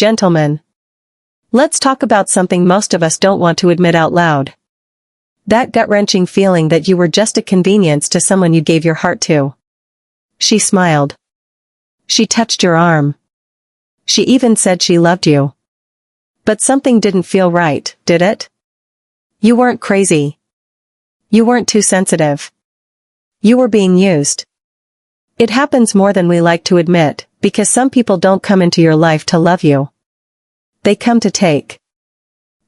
Gentlemen, let's talk about something most of us don't want to admit out loud. That gut-wrenching feeling that you were just a convenience to someone you gave your heart to. She smiled. She touched your arm. She even said she loved you. But something didn't feel right, did it? You weren't crazy. You weren't too sensitive. You were being used. It happens more than we like to admit, because some people don't come into your life to love you. They come to take.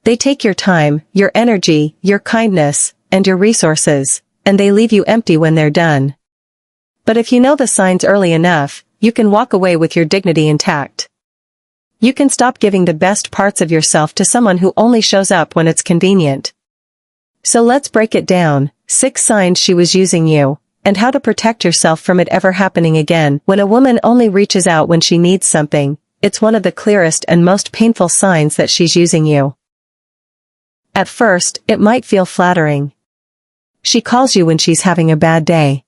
They take your time, your energy, your kindness, and your resources, and they leave you empty when they're done. But if you know the signs early enough, you can walk away with your dignity intact. You can stop giving the best parts of yourself to someone who only shows up when it's convenient. So let's break it down, 6 signs she was using you, and how to protect yourself from it ever happening again. When a woman only reaches out when she needs something, it's one of the clearest and most painful signs that she's using you. At first, it might feel flattering. She calls you when she's having a bad day.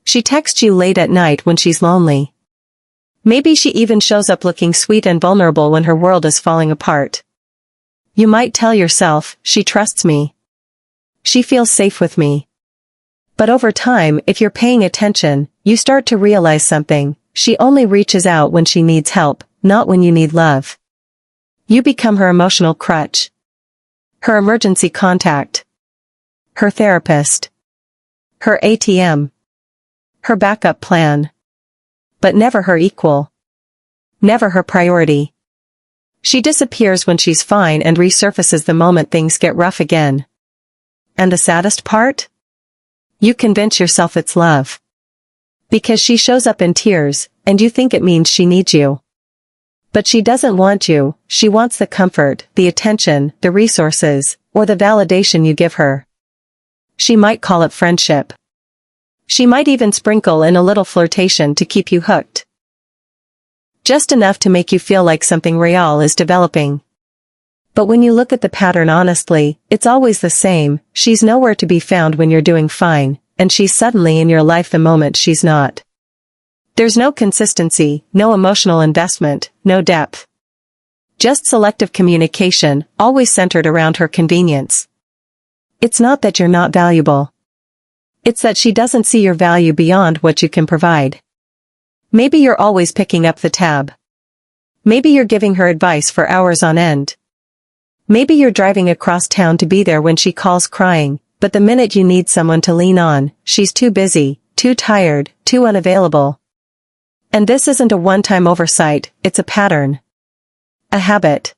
She texts you late at night when she's lonely. Maybe she even shows up looking sweet and vulnerable when her world is falling apart. You might tell yourself, she trusts me. She feels safe with me. But over time, if you're paying attention, you start to realize something. She only reaches out when she needs help, not when you need love. You become her emotional crutch. Her emergency contact. Her therapist. Her ATM. Her backup plan. But never her equal. Never her priority. She disappears when she's fine and resurfaces the moment things get rough again. And the saddest part? You convince yourself it's love. Because she shows up in tears, and you think it means she needs you. But she doesn't want you, she wants the comfort, the attention, the resources, or the validation you give her. She might call it friendship. She might even sprinkle in a little flirtation to keep you hooked. Just enough to make you feel like something real is developing. But when you look at the pattern honestly, it's always the same. She's nowhere to be found when you're doing fine, and she's suddenly in your life the moment she's not. There's no consistency, no emotional investment, no depth. Just selective communication, always centered around her convenience. It's not that you're not valuable. It's that she doesn't see your value beyond what you can provide. Maybe you're always picking up the tab. Maybe you're giving her advice for hours on end. Maybe you're driving across town to be there when she calls crying, but the minute you need someone to lean on, she's too busy, too tired, too unavailable. And this isn't a one-time oversight, it's a pattern. A habit.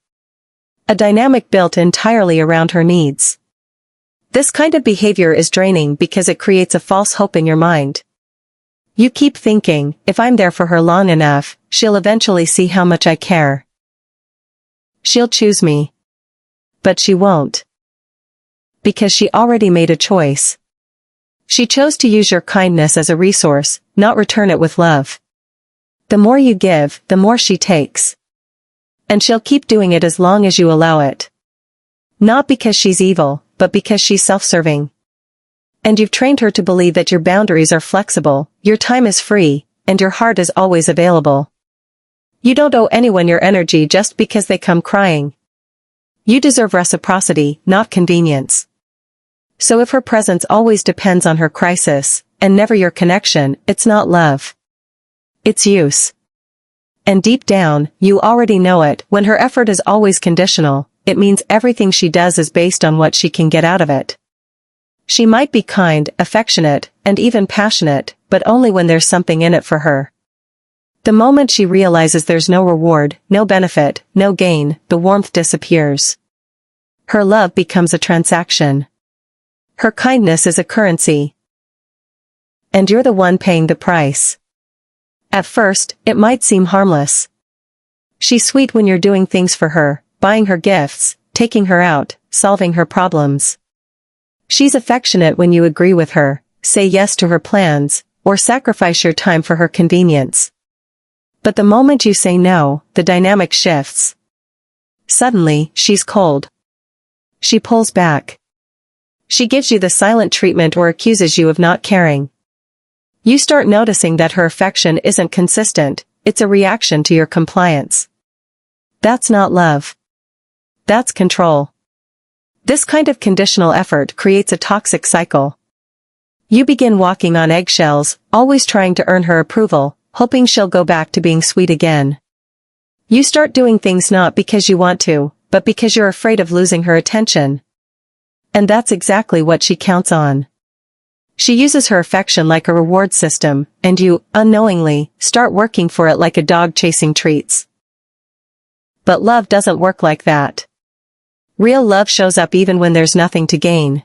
A dynamic built entirely around her needs. This kind of behavior is draining because it creates a false hope in your mind. You keep thinking, if I'm there for her long enough, she'll eventually see how much I care. She'll choose me. But she won't. Because she already made a choice. She chose to use your kindness as a resource, not return it with love. The more you give, the more she takes. And she'll keep doing it as long as you allow it. Not because she's evil, but because she's self-serving. And you've trained her to believe that your boundaries are flexible, your time is free, and your heart is always available. You don't owe anyone your energy just because they come crying. You deserve reciprocity, not convenience. So if her presence always depends on her crisis, and never your connection, it's not love. It's use. And deep down, you already know it. When her effort is always conditional, it means everything she does is based on what she can get out of it. She might be kind, affectionate, and even passionate, but only when there's something in it for her. The moment she realizes there's no reward, no benefit, no gain, the warmth disappears. Her love becomes a transaction. Her kindness is a currency. And you're the one paying the price. At first, it might seem harmless. She's sweet when you're doing things for her, buying her gifts, taking her out, solving her problems. She's affectionate when you agree with her, say yes to her plans, or sacrifice your time for her convenience. But the moment you say no, the dynamic shifts. Suddenly, she's cold. She pulls back. She gives you the silent treatment or accuses you of not caring. You start noticing that her affection isn't consistent, it's a reaction to your compliance. That's not love. That's control. This kind of conditional effort creates a toxic cycle. You begin walking on eggshells, always trying to earn her approval, hoping she'll go back to being sweet again. You start doing things not because you want to, but because you're afraid of losing her attention. And that's exactly what she counts on. She uses her affection like a reward system, and you, unknowingly, start working for it like a dog chasing treats. But love doesn't work like that. Real love shows up even when there's nothing to gain.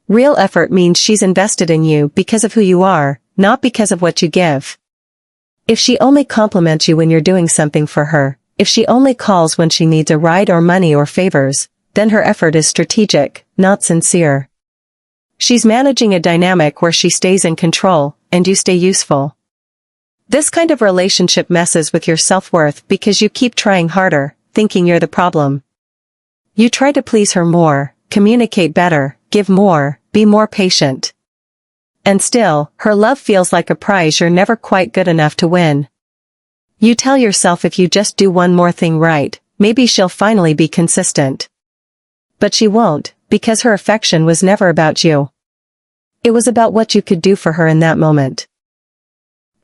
Real effort means she's invested in you because of who you are, not because of what you give. If she only compliments you when you're doing something for her, if she only calls when she needs a ride or money or favors, then her effort is strategic, not sincere. She's managing a dynamic where she stays in control, and you stay useful. This kind of relationship messes with your self-worth because you keep trying harder, thinking you're the problem. You try to please her more, communicate better, give more, be more patient. And still, her love feels like a prize you're never quite good enough to win. You tell yourself if you just do one more thing right, maybe she'll finally be consistent. But she won't, because her affection was never about you. It was about what you could do for her in that moment.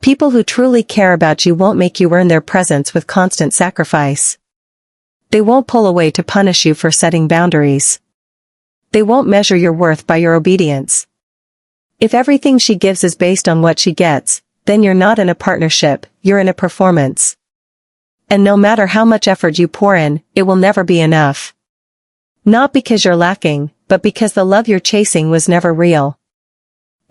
People who truly care about you won't make you earn their presence with constant sacrifice. They won't pull away to punish you for setting boundaries. They won't measure your worth by your obedience. If everything she gives is based on what she gets, then you're not in a partnership, you're in a performance. And no matter how much effort you pour in, it will never be enough. Not because you're lacking, but because the love you're chasing was never real.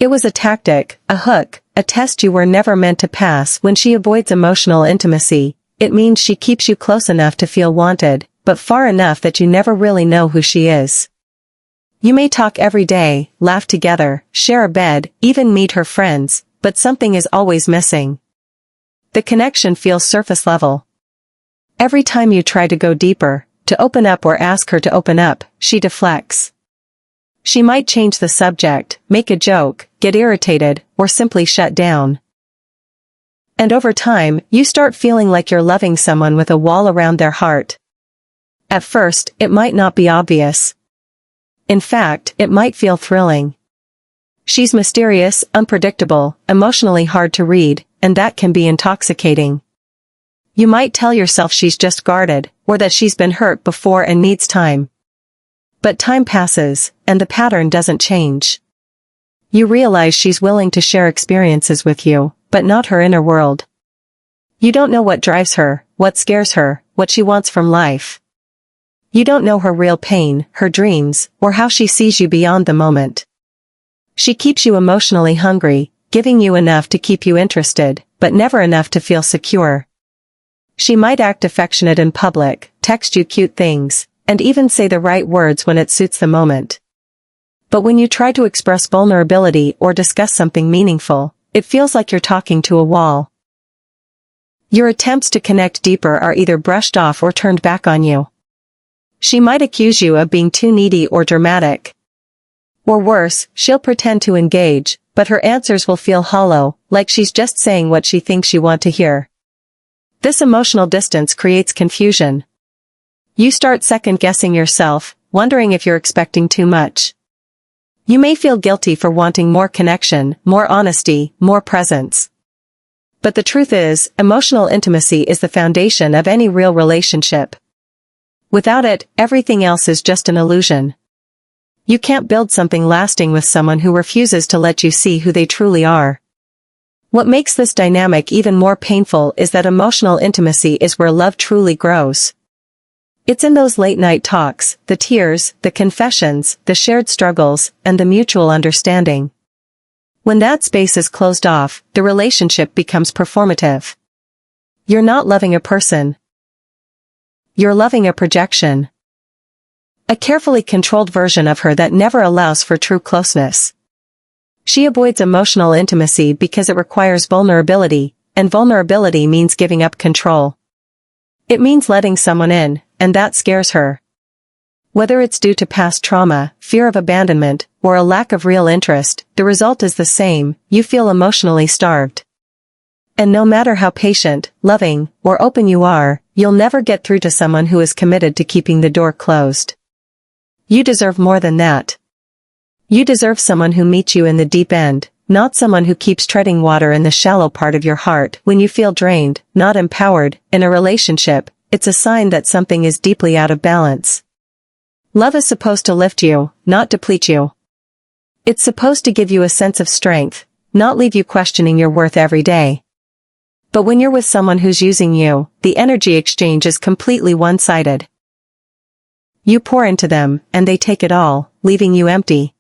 It was a tactic, a hook, a test you were never meant to pass. When she avoids emotional intimacy, it means she keeps you close enough to feel wanted, but far enough that you never really know who she is. You may talk every day, laugh together, share a bed, even meet her friends, but something is always missing. The connection feels surface level. Every time you try to go deeper, to open up or ask her to open up, she deflects. She might change the subject, make a joke, get irritated, or simply shut down. And over time, you start feeling like you're loving someone with a wall around their heart. At first, it might not be obvious. In fact, it might feel thrilling. She's mysterious, unpredictable, emotionally hard to read, and that can be intoxicating. You might tell yourself she's just guarded, or that she's been hurt before and needs time. But time passes, and the pattern doesn't change. You realize she's willing to share experiences with you, but not her inner world. You don't know what drives her, what scares her, what she wants from life. You don't know her real pain, her dreams, or how she sees you beyond the moment. She keeps you emotionally hungry, giving you enough to keep you interested, but never enough to feel secure. She might act affectionate in public, text you cute things, and even say the right words when it suits the moment. But when you try to express vulnerability or discuss something meaningful, it feels like you're talking to a wall. Your attempts to connect deeper are either brushed off or turned back on you. She might accuse you of being too needy or dramatic. Or worse, she'll pretend to engage, but her answers will feel hollow, like she's just saying what she thinks you want to hear. This emotional distance creates confusion. You start second-guessing yourself, wondering if you're expecting too much. You may feel guilty for wanting more connection, more honesty, more presence. But the truth is, emotional intimacy is the foundation of any real relationship. Without it, everything else is just an illusion. You can't build something lasting with someone who refuses to let you see who they truly are. What makes this dynamic even more painful is that emotional intimacy is where love truly grows. It's in those late-night talks, the tears, the confessions, the shared struggles, and the mutual understanding. When that space is closed off, the relationship becomes performative. You're not loving a person. You're loving a projection. A carefully controlled version of her that never allows for true closeness. She avoids emotional intimacy because it requires vulnerability, and vulnerability means giving up control. It means letting someone in, and that scares her. Whether it's due to past trauma, fear of abandonment, or a lack of real interest, the result is the same: you feel emotionally starved. And no matter how patient, loving, or open you are, you'll never get through to someone who is committed to keeping the door closed. You deserve more than that. You deserve someone who meets you in the deep end, not someone who keeps treading water in the shallow part of your heart when you feel drained, not empowered. In a relationship, it's a sign that something is deeply out of balance. Love is supposed to lift you, not deplete you. It's supposed to give you a sense of strength, not leave you questioning your worth every day. But when you're with someone who's using you, the energy exchange is completely one-sided. You pour into them, and they take it all, leaving you empty.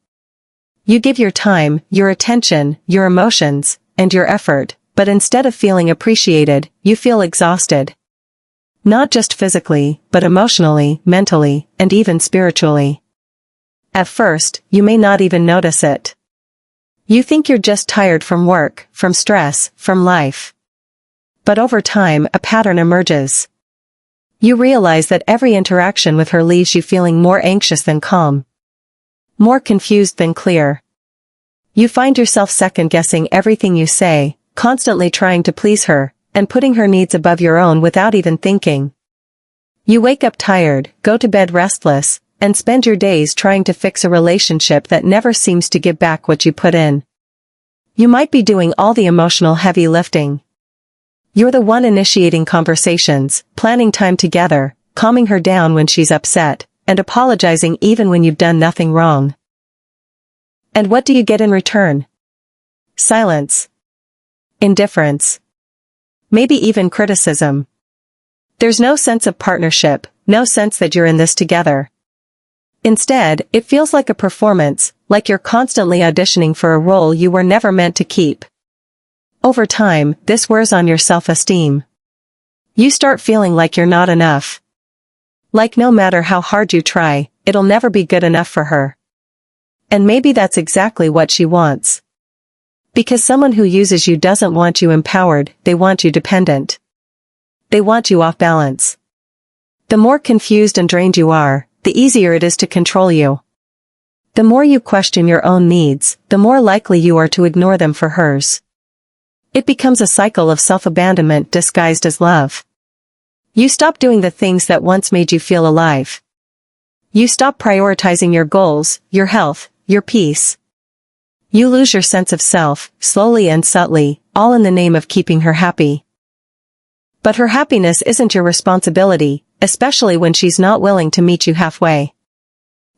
You give your time, your attention, your emotions, and your effort, but instead of feeling appreciated, you feel exhausted. Not just physically, but emotionally, mentally, and even spiritually. At first, you may not even notice it. You think you're just tired from work, from stress, from life. But over time, a pattern emerges. You realize that every interaction with her leaves you feeling more anxious than calm. More confused than clear. You find yourself second-guessing everything you say, constantly trying to please her, and putting her needs above your own without even thinking. You wake up tired, go to bed restless, and spend your days trying to fix a relationship that never seems to give back what you put in. You might be doing all the emotional heavy lifting. You're the one initiating conversations, planning time together, calming her down when she's upset, and apologizing even when you've done nothing wrong. And what do you get in return? Silence. Indifference. Maybe even criticism. There's no sense of partnership, no sense that you're in this together. Instead, it feels like a performance, like you're constantly auditioning for a role you were never meant to keep. Over time, this wears on your self-esteem. You start feeling like you're not enough. Like no matter how hard you try, it'll never be good enough for her. And maybe that's exactly what she wants. Because someone who uses you doesn't want you empowered, they want you dependent. They want you off balance. The more confused and drained you are, the easier it is to control you. The more you question your own needs, the more likely you are to ignore them for hers. It becomes a cycle of self-abandonment disguised as love. You stop doing the things that once made you feel alive. You stop prioritizing your goals, your health, your peace. You lose your sense of self, slowly and subtly, all in the name of keeping her happy. But her happiness isn't your responsibility, especially when she's not willing to meet you halfway.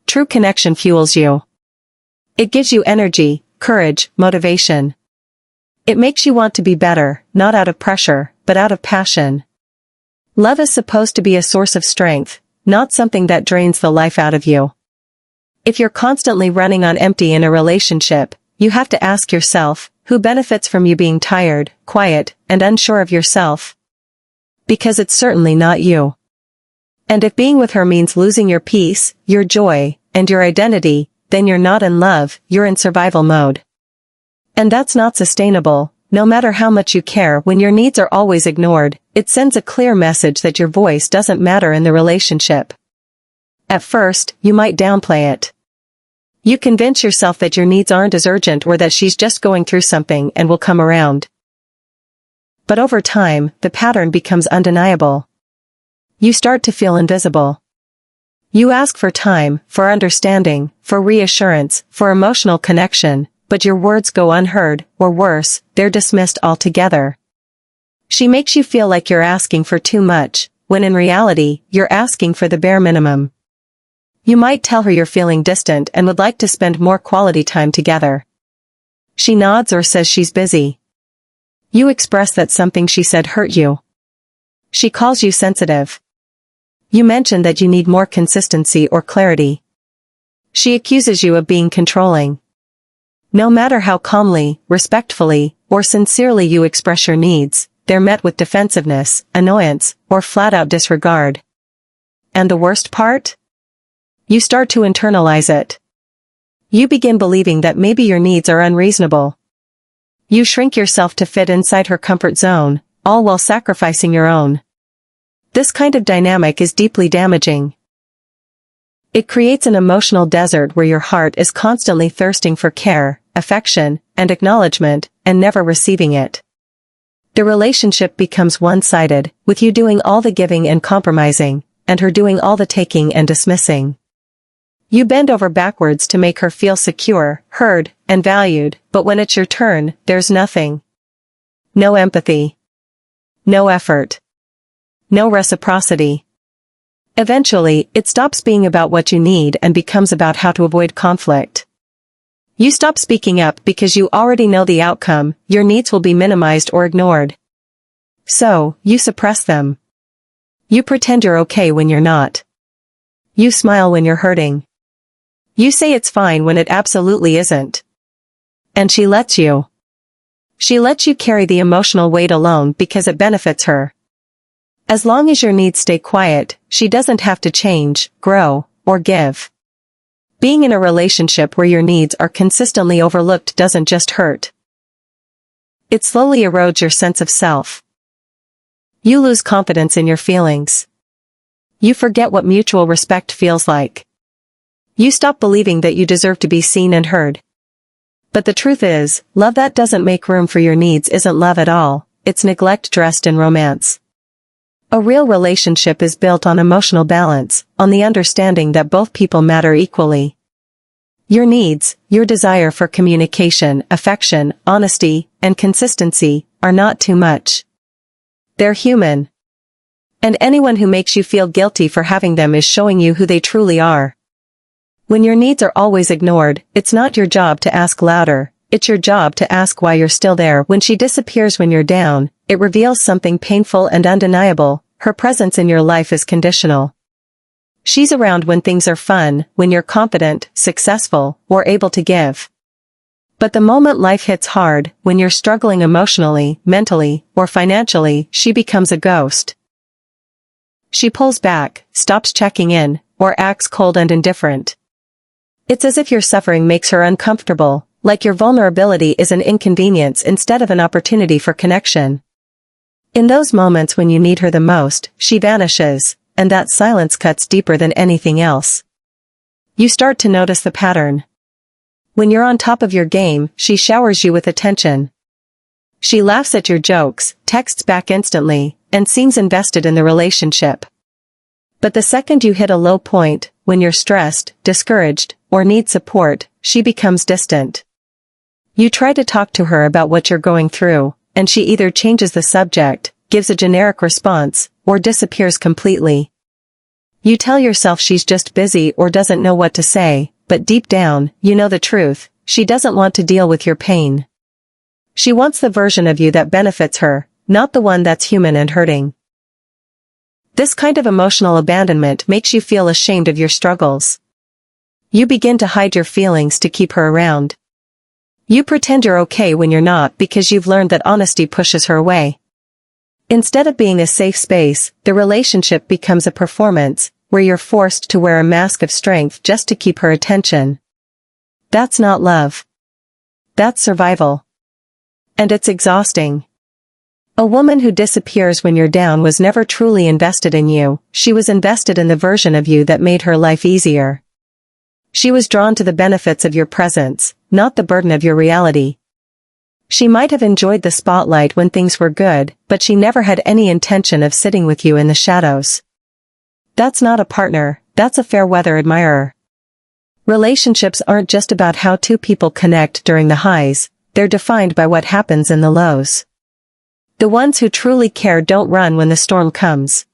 True connection fuels you. It gives you energy, courage, motivation. It makes you want to be better, not out of pressure, but out of passion. Love is supposed to be a source of strength, not something that drains the life out of you. If you're constantly running on empty in a relationship, you have to ask yourself, who benefits from you being tired, quiet, and unsure of yourself? Because it's certainly not you. And if being with her means losing your peace, your joy, and your identity, then you're not in love, you're in survival mode. And that's not sustainable. No matter how much you care, when your needs are always ignored, it sends a clear message that your voice doesn't matter in the relationship. At first, you might downplay it. You convince yourself that your needs aren't as urgent or that she's just going through something and will come around. But over time, the pattern becomes undeniable. You start to feel invisible. You ask for time, for understanding, for reassurance, for emotional connection, but your words go unheard, or worse, they're dismissed altogether. She makes you feel like you're asking for too much, when in reality, you're asking for the bare minimum. You might tell her you're feeling distant and would like to spend more quality time together. She nods or says she's busy. You express that something she said hurt you. She calls you sensitive. You mention that you need more consistency or clarity. She accuses you of being controlling. No matter how calmly, respectfully, or sincerely you express your needs, they're met with defensiveness, annoyance, or flat-out disregard. And the worst part? You start to internalize it. You begin believing that maybe your needs are unreasonable. You shrink yourself to fit inside her comfort zone, all while sacrificing your own. This kind of dynamic is deeply damaging. It creates an emotional desert where your heart is constantly thirsting for care, affection, and acknowledgement, and never receiving it. The relationship becomes one-sided, with you doing all the giving and compromising, and her doing all the taking and dismissing. You bend over backwards to make her feel secure, heard, and valued, but when it's your turn, there's nothing. No empathy. No effort. No reciprocity. Eventually, it stops being about what you need and becomes about how to avoid conflict. You stop speaking up because you already know the outcome, your needs will be minimized or ignored. So, you suppress them. You pretend you're okay when you're not. You smile when you're hurting. You say it's fine when it absolutely isn't. And she lets you. She lets you carry the emotional weight alone because it benefits her. As long as your needs stay quiet, she doesn't have to change, grow, or give. Being in a relationship where your needs are consistently overlooked doesn't just hurt. It slowly erodes your sense of self. You lose confidence in your feelings. You forget what mutual respect feels like. You stop believing that you deserve to be seen and heard. But the truth is, love that doesn't make room for your needs isn't love at all, it's neglect dressed in romance. A real relationship is built on emotional balance, on the understanding that both people matter equally. Your needs, your desire for communication, affection, honesty, and consistency, are not too much. They're human. And anyone who makes you feel guilty for having them is showing you who they truly are. When your needs are always ignored, it's not your job to ask louder, it's your job to ask why you're still there. When she disappears when you're down, it reveals something painful and undeniable: her presence in your life is conditional. She's around when things are fun, when you're confident, successful, or able to give. But the moment life hits hard, when you're struggling emotionally, mentally, or financially, she becomes a ghost. She pulls back, stops checking in, or acts cold and indifferent. It's as if your suffering makes her uncomfortable, like your vulnerability is an inconvenience instead of an opportunity for connection. In those moments when you need her the most, she vanishes, and that silence cuts deeper than anything else. You start to notice the pattern. When you're on top of your game, she showers you with attention. She laughs at your jokes, texts back instantly, and seems invested in the relationship. But the second you hit a low point, when you're stressed, discouraged, or need support, she becomes distant. You try to talk to her about what you're going through, and she either changes the subject, gives a generic response, or disappears completely. You tell yourself she's just busy or doesn't know what to say, but deep down, you know the truth: she doesn't want to deal with your pain. She wants the version of you that benefits her, not the one that's human and hurting. This kind of emotional abandonment makes you feel ashamed of your struggles. You begin to hide your feelings to keep her around. You pretend you're okay when you're not because you've learned that honesty pushes her away. Instead of being a safe space, the relationship becomes a performance, where you're forced to wear a mask of strength just to keep her attention. That's not love. That's survival. And it's exhausting. A woman who disappears when you're down was never truly invested in you, she was invested in the version of you that made her life easier. She was drawn to the benefits of your presence, not the burden of your reality. She might have enjoyed the spotlight when things were good, but she never had any intention of sitting with you in the shadows. That's not a partner, that's a fair-weather admirer. Relationships aren't just about how two people connect during the highs, they're defined by what happens in the lows. The ones who truly care don't run when the storm comes.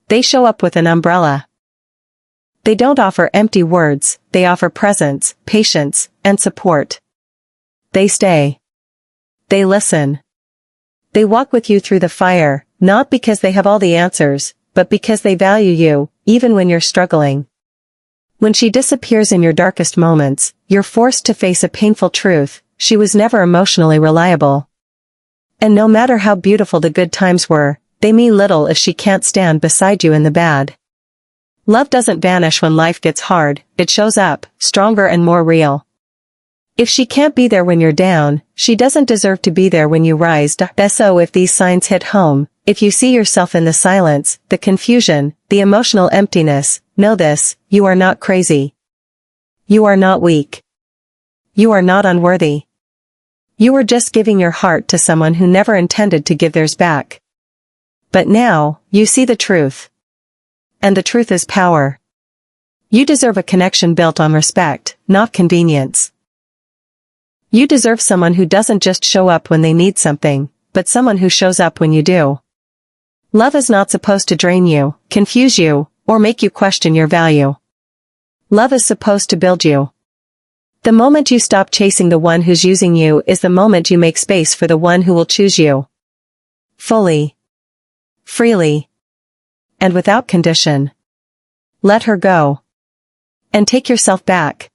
They show up with an umbrella. They don't offer empty words, they offer presence, patience, and support. They stay. They listen. They walk with you through the fire, not because they have all the answers, but because they value you, even when you're struggling. When she disappears in your darkest moments, you're forced to face a painful truth: she was never emotionally reliable. And no matter how beautiful the good times were, they mean little if she can't stand beside you in the bad. Love doesn't vanish when life gets hard, it shows up, stronger and more real. If she can't be there when you're down, she doesn't deserve to be there when you rise. So if these signs hit home, if you see yourself in the silence, the confusion, the emotional emptiness, know this: you are not crazy. You are not weak. You are not unworthy. You were just giving your heart to someone who never intended to give theirs back. But now, you see the truth. And the truth is power. You deserve a connection built on respect, not convenience. You deserve someone who doesn't just show up when they need something, but someone who shows up when you do. Love is not supposed to drain you, confuse you, or make you question your value. Love is supposed to build you. The moment you stop chasing the one who's using you is the moment you make space for the one who will choose you. Fully. Freely. And without condition. Let her go. And take yourself back.